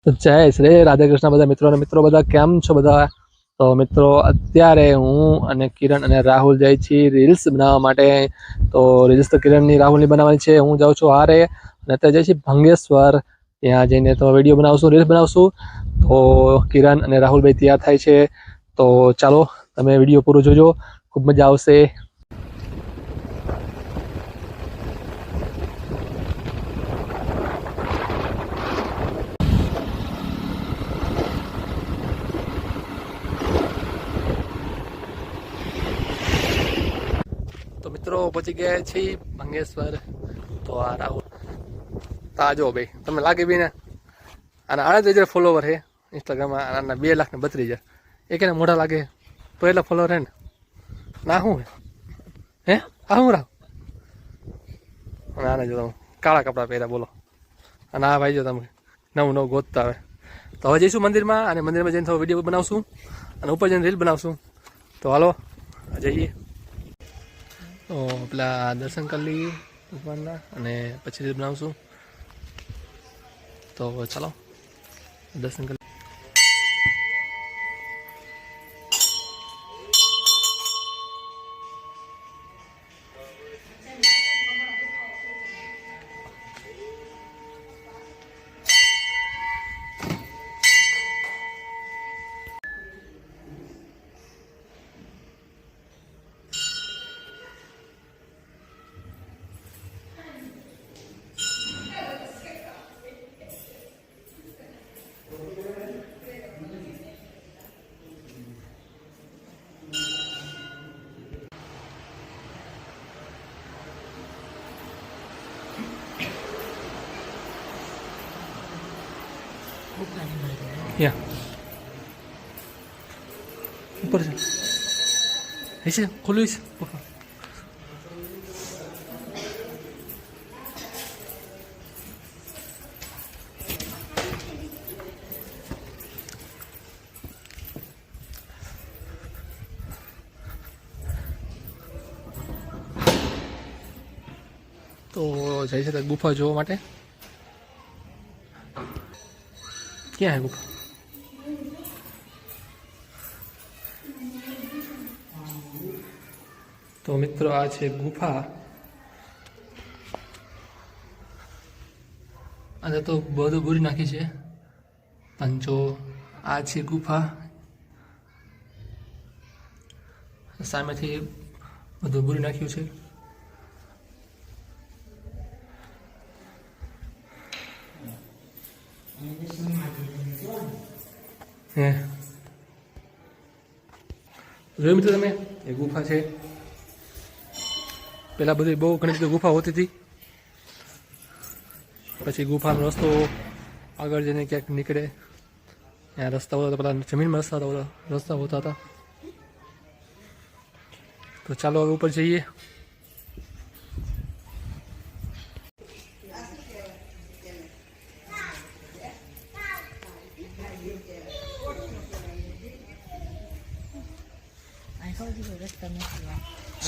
તો જય શ્રી રાધે કૃષ્ણ બધા મિત્રો અને મિત્રો બધા કેમ છો બધા? તો મિત્રો અત્યારે હું અને કિરણ અને રાહુલ જાય છીએ રીલ્સ બનાવવા માટે. તો રીલ્સ તો કિરણની રાહુલની બનાવવાની છે, હું જાઉં છું હારે. અને અત્યારે જઈએ છીએ ભંગેશ્વર, ત્યાં જઈને તો વિડીયો બનાવશું, રીલ્સ બનાવશું. તો કિરણ અને રાહુલભાઈ તૈયાર થાય છે. તો ચાલો તમે વિડીયો પૂરો જોજો, ખૂબ મજા આવશે. તો મિત્રો પહોંચી ગયા છીએ ભંગેશ્વર. તો આ રાહુલ તા જો ભાઈ તમને લાગે બી ને, અને 38,000 ફોલોવર છે ઇન્સ્ટાગ્રામમાં, આના 2,32,000. એક એને મોઢા લાગે તો એટલા ફોલોવર હે ને ના શું હે આ શું રાહ. અને આને જો તમે કાળા કપડાં પહેર્યા બોલો, અને આ ભાઈ જો તમે નવું નવું ગોતતા આવે. તો હવે જઈશું મંદિરમાં, અને મંદિરમાં જઈને થોડો વિડીયો બનાવશું અને ઉપર જઈને રીલ બનાવશું. તો હાલો જઈએ. તો પેલા દર્શન કરી લઈએ ભગવાનના, અને પછી રીલ બનાવશું. તો ચાલો દર્શન કરી. યા ઉપર છે હશે ખુલ્લું છે. તો જઈ છે ગુફા જોવા માટે. ક્યાં હે ગુફા? તો મિત્રો આ છે ગુફા. અને તો બધું બુરી નાખી છે, પણ જો આ છે ગુફા. સામેથી બધું બુરી નાખ્યું છે. હે જોયું મિત્રો તમે, એ ગુફા છે. પેલા બધી બહુ ઘણી બધી ગુફા હોતી હતી, પછી ગુફાનો રસ્તો આગળ જઈને ક્યાંક નીકળે. ત્યાં રસ્તા હોતા પેલા જમીનમાં રસ્તા હોતા હતા. તો ચાલો હવે ઉપર જઈએ.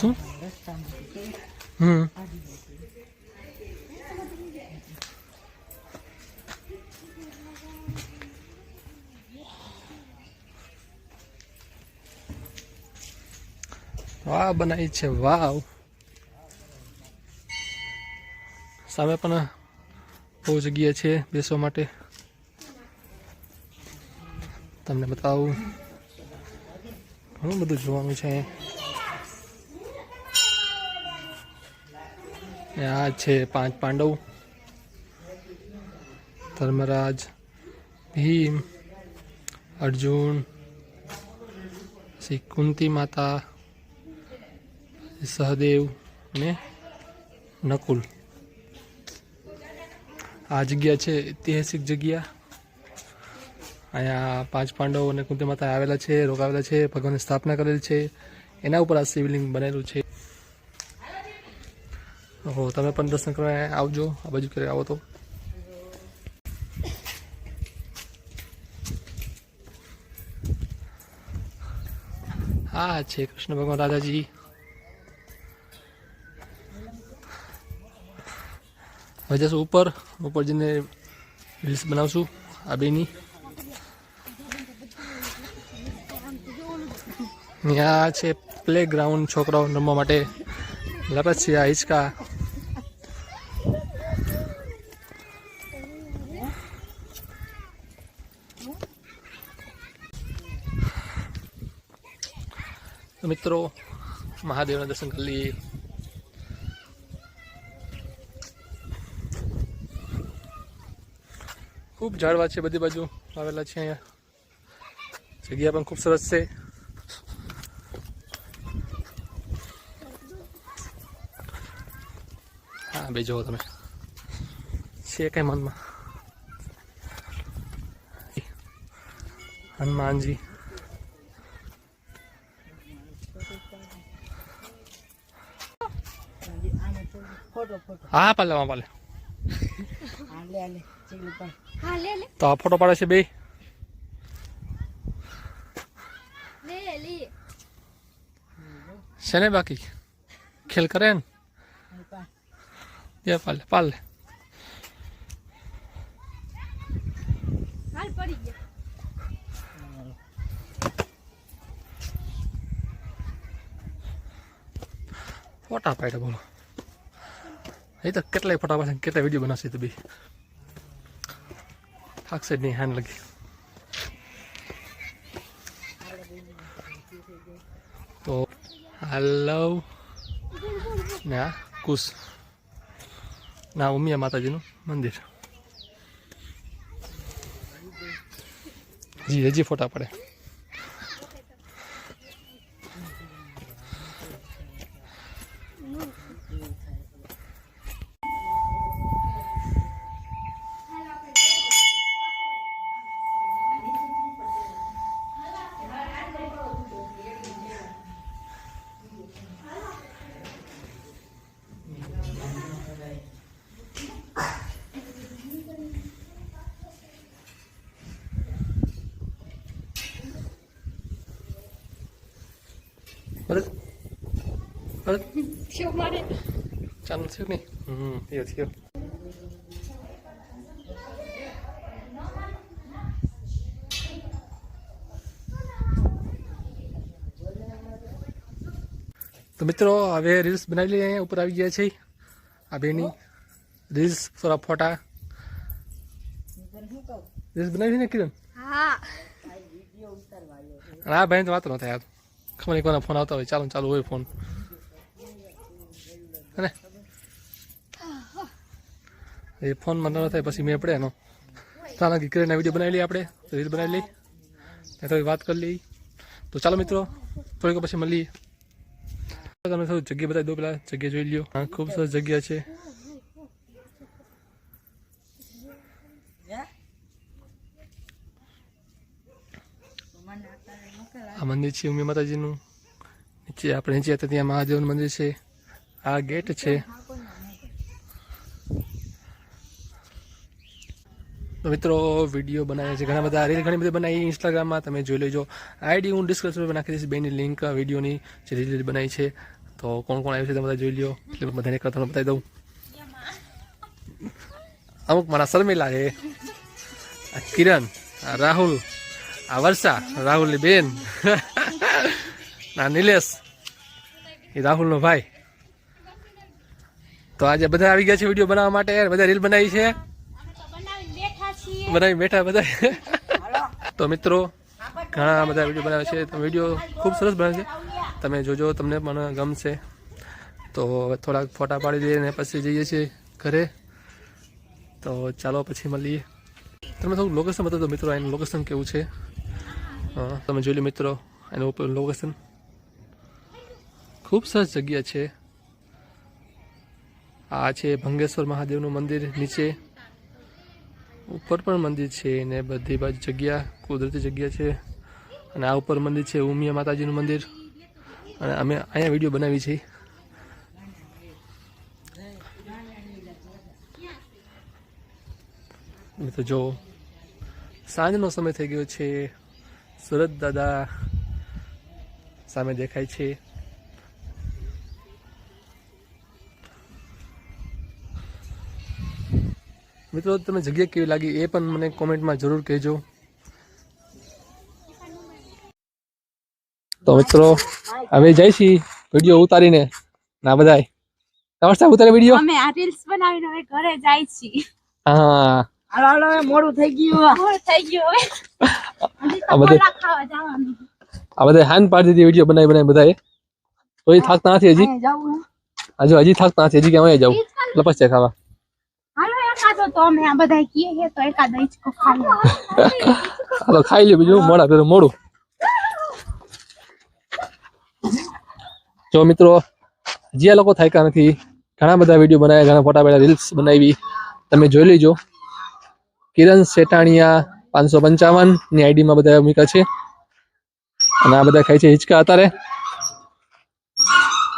શું? વાહ બનાવી છે, વાવ. સામે પણ બહુ જગ્યા છે બેસવા માટે. તમને બતાવું, ઘણું બધું જોવાનું છે. આ છે 5 પાંડવ: ધર્મરાજ, ભીમ, અર્જુન, શ્રી કુંતી માતા, સહદેવ અને નકુલ. આ જગ્યા છે ઐતિહાસિક જગ્યા. અહીંયા 5 પાંડવ અને કુંતી માતા આવેલા છે, રોકાવેલા છે, ભગવાનની સ્થાપના કરેલી છે. એના ઉપર આ શિવલિંગ બનેલું છે. ઓહો, તમે પણ દર્શન કરવા આવજો, આ બાજુ ક્યારે આવો તો. આ છે કૃષ્ણ ભગવાન રાધાજી. હવે જશું ઉપર જઈને રીલ્સ બનાવશું. આ બેની ત્યાં છે પ્લે ગ્રાઉન્ડ છોકરાઓ રમવા માટે, લપસિયા, હિંચકા. તો મિત્રો મહાદેવના દર્શન કરી લઈએ. ખૂબ ઝાડવા છે બધી બાજુ આવેલા છે. અહીંયા જગ્યા પણ ખૂબ સરસ છે. હા બે જુઓ તમે છે કઈ મનમાં. હનુમાનજી, હા પાલે પાલે. તો આ ફોટો પાડે છે બે. છે ને બાકી ખેલ કરે ને. પાલે પાલે. ફોટા પાડ્યા બોલો. એ તો કેટલાય ફોટા પાડશે, કેટલાય વિડીયો બનાવશે તો બી થાકશે જ નહીં. હાન લગી તો હાલો ના કુશ ના ઉમિયા માતાજીનું મંદિર. હજી ફોટા પડે. ચાલુ થયું નહીં. એ થયો. તો મિત્રો હવે રીલ્સ બનાવી લઈએ. અહીંયા ઉપર આવી ગયા છે આ બેની રીલ્સ, થોડા ફોટા રીલ્સ બનાવી ને કિરણ. હા ભાઈ તો વાત ન થાય. ખબર નહીં કોના ફોન આવતા હોય. ચાલો ચાલુ હોય ફોન. હે એ ફોનમાં ન થાય પછી મેં પડે એનો. ચાલો કિરણના વિડીયો બનાવી લઈએ આપણે. તો રીલ બનાવી લઈ, થોડી વાત કરી લઈ. તો ચાલો મિત્રો થોડીક પછી મળીએ. તમે થોડું જગ્યા બતાવી દો. પેલા જગ્યા જોઈ લ્યો. હા ખૂબ સરસ જગ્યા છે. આ મંદિર છે ઉમિયા માતાજીનું. નીચે આપણે નીચે હતા ત્યાં મહાદેવનું મંદિર છે. આ ગેટ છે. તો મિત્રો વિડીયો બનાવ્યા છે ઘણા બધા, રીલ ઘણી બધી બનાવી ઇન્સ્ટાગ્રામમાં. તમે જોઈ લેજો. આઈડી હું ડિસ્ક્રિપ્શનમાં નાખી દઈશ બેની લિંક વિડીયોની જે રીલ બનાવી છે. તો કોણ કોણ આવ્યું છે તમે બધા જોઈ લ્યો. એટલે બધાને એક તમને બતાવી દઉં. અમુક મારા શર્મિલા છે, આ કિરણ, આ રાહુલ, આ વર્ષા રાહુલની બેન, આ નિલેશ એ રાહુલનો ભાઈ. તો આજે બધા આવી ગયા છે વિડીયો બનાવવા માટે. બધા રીલ બનાવી છે, બનાવી બેઠા બધા. તો મિત્રો ઘણા બધા વિડીયો બનાવે છે. તો વિડીયો ખૂબ સરસ બને છે. તમે જોજો, તમને પણ ગમશે. તો થોડાક ફોટા પાડી દઈએ ને પછી જઈએ છીએ ઘરે. તો ચાલો પછી મળીએ. તમે થોડું લોકેશન બતાવો મિત્રો. એનું લોકેશન કેવું છે તમે જોઈ લો મિત્રો. એનું ઉપર લોકેશન ખૂબ સરસ જગ્યા છે. આ છે ભંગેશ્વર મહાદેવનું મંદિર. નીચે ઉપર પણ મંદિર છે ને બધી બાજુ જગ્યા કુદરતી જગ્યા છે. અને આ ઉપર મંદિર છે ઉમિયા માતાજીનું મંદિર. અને અમે અહીંયા વિડીયો બનાવી છે. તો જો સાંજનો સમય થઈ ગયો છે. સુરત દાદા સામે દેખાય છે. મિત્રો તમને જગ્યા કેવી લાગી એ પણ મને કોમેન્ટમાં જરૂર કહેજો. તો મિત્રો હવે જઈશી વિડીયો ઉતારીને ના બધાય નમસ્કાર ઉતારે વિડીયો અમે આ રીલ્સ બનાવીને હવે ઘરે જાય છીએ. હા હાલો મોડું થઈ ગયું હવે આ બધે ખાવા જવાનું આ બધા હાન પાડી દીધી વિડીયો બનાવી બધાએ તો એ થાકતા નથી હજી હજી થાકતા નથી હજી કે અમે જાવ લપસ છે ખાવા. હાલો એકાદો તો અમે આ બધા કીએ છે તો એકાદો ઈચકો ખાઈ લો. હાલો ખાઈ લ્યો બીજું મોડું. જો મિત્રો જે લોકો થાક્યા નથી ઘણા બધા વિડીયો બનાવ્યા ઘણા ફોટા પાડ્યા રીલ્સ બનાવી તમે જોઈ લેજો. કિરણ શેટાણીયા 555 ની આઈડી માં બધા મૂક્યા છે અને આ બધા ખાય છે હિચકા અત્યારે.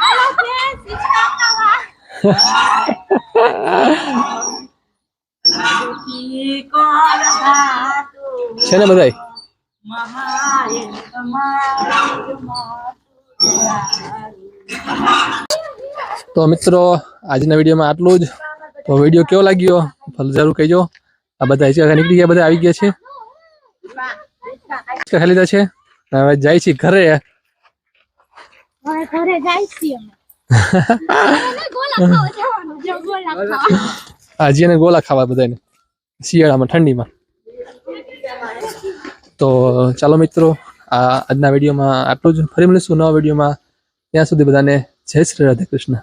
હાલો ફ્રેન્ડ્સ ઈચકા ખાવા છે ને બધાય. તો મિત્રો આજના વિડીયોમાં આટલું જ. તો વિડીયો કેવો લાગ્યો જરૂર કહેજો. આ બધા હિચકા નીકળી ગયા બધા આવી ગયા છે હિચકા ખાઈ લીધા છે હવે જાય છે ઘરે. ઘરે જાય છીએ અમે ગોલા ખાવા જવાનું છે ગોલા ખાવા. હજી એને ગોલા ખાવા બધાને શિયાળામાં ઠંડીમાં. તો ચાલો મિત્રો આજના વિડીયોમાં આટલું જ. ફરી મળીશું નવા વિડીયોમાં. ત્યાં સુધી બધાને જય શ્રી રાધે કૃષ્ણ.